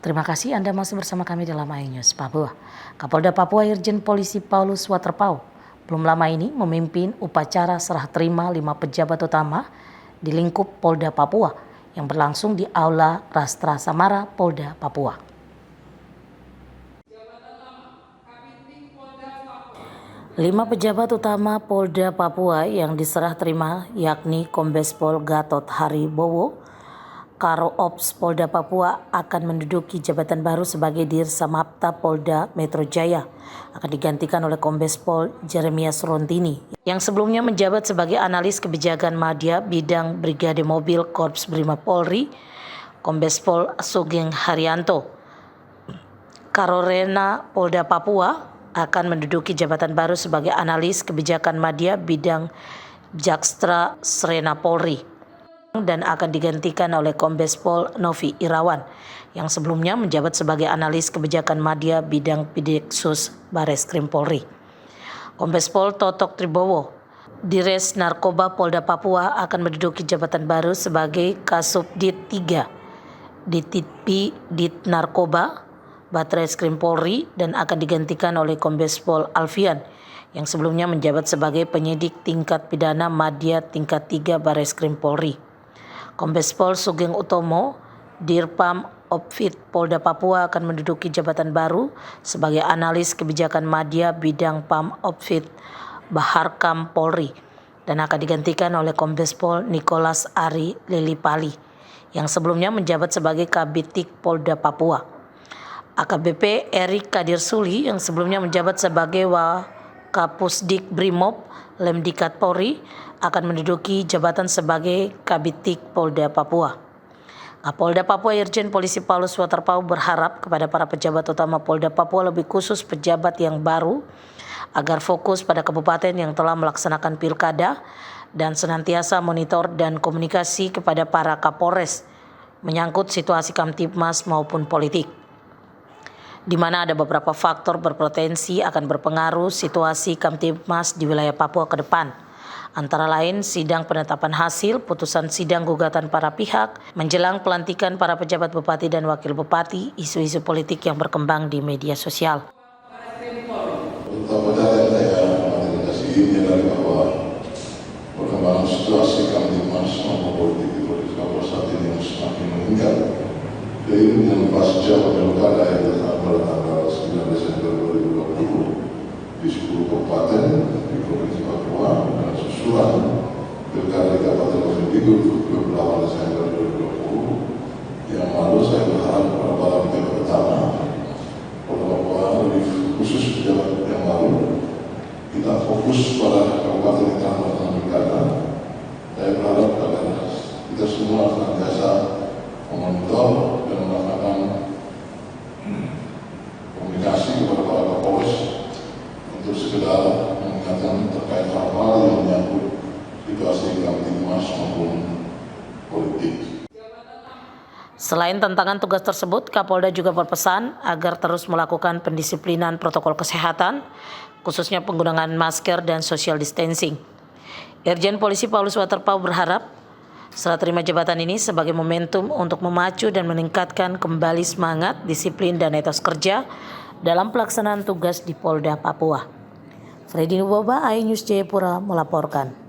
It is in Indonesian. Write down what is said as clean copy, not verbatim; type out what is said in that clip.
Terima kasih Anda masih bersama kami dalam iNews Papua. Kapolda Papua Irjen Polisi Paulus Waterpau belum lama ini memimpin upacara serah terima 5 pejabat utama di lingkup Polda Papua yang berlangsung di Aula Rastra Samara Polda Papua. Lima pejabat utama Polda Papua yang diserah terima yakni Kombes Pol Gatot Haribowo, Karo Ops Polda Papua akan menduduki jabatan baru sebagai Dirsamapta Polda Metro Jaya, akan digantikan oleh Kombes Pol Jeremias Rontini yang sebelumnya menjabat sebagai analis kebijakan Madya bidang Brigade Mobil Korps Brimob Polri. Kombes Pol Sugeng Haryanto, Karorena Polda Papua akan menduduki jabatan baru sebagai analis kebijakan Madya bidang Jakstra Srena Polri dan akan digantikan oleh Kombes Pol Novi Irawan yang sebelumnya menjabat sebagai analis kebijakan Madya bidang Pideksus Bareskrim Polri. Kombes Pol Totok Tribowo, Dires Narkoba Polda Papua akan menduduki jabatan baru sebagai Kasubdit 3 Dititpi Dit Narkoba Batreskrim Polri dan akan digantikan oleh Kombes Pol Alfian yang sebelumnya menjabat sebagai penyidik tingkat pidana Madya tingkat 3 Bareskrim Polri. Kombes Pol Sugeng Utomo, Dirpam Opfit Polda Papua akan menduduki jabatan baru sebagai analis kebijakan Madya bidang Pam Opfit Baharkam Polri dan akan digantikan oleh Kombes Pol Nicholas Ari Lilipali yang sebelumnya menjabat sebagai Kabitik Polda Papua. AKBP Erik Kadir Suli yang sebelumnya menjabat sebagai Wakapusdik Brimob Lemdikat Polri akan menduduki jabatan sebagai Kabitik Polda Papua. Kapolda Papua Irjen Polisi Paulus Waterpau berharap kepada para pejabat utama Polda Papua, lebih khusus pejabat yang baru, agar fokus pada kabupaten yang telah melaksanakan pilkada dan senantiasa monitor dan komunikasi kepada para Kapolres menyangkut situasi Kamtibmas maupun politik, di mana ada beberapa faktor berpotensi akan berpengaruh situasi Kamtibmas di wilayah Papua ke depan. Antara lain sidang penetapan hasil putusan sidang gugatan para pihak, menjelang pelantikan para pejabat bupati dan wakil bupati, isu-isu politik yang berkembang di media sosial. Perkembangan situasi Kamtibmas maupun politik di Provinsi Papua saat ini yang semakin meningkat. Dengan pasca pilkada yang dilaksanakan pada tanggal 9 Desember 2020 di 10 kabupaten di Provinsi Papua dan susulan pilkada di Kabupaten Provinsi Bigo 28 Desember 2020 yang lalu, saya berharap pada para pejabat utama Polda Papua, lebih khusus pejabat yang baru, kita fokus pada kabupaten yang telah melaksanakan pilkada. Saya berharap agar kita semua senantiasa memonitor dan melakukan komunikasi kepada para Kapolres untuk sekedar mengingatkan terkait hal-hal yang menyangkut situasi Kamtibmas maupun politik. Selain tantangan tugas tersebut, Kapolda juga berpesan agar terus melakukan pendisiplinan protokol kesehatan, khususnya penggunaan masker dan social distancing. Irjen Polisi Paulus Waterpau berharap serah terima jabatan ini sebagai momentum untuk memacu dan meningkatkan kembali semangat, disiplin, dan etos kerja dalam pelaksanaan tugas di Polda Papua. Freddy Nuboba, iNews Jayapura melaporkan.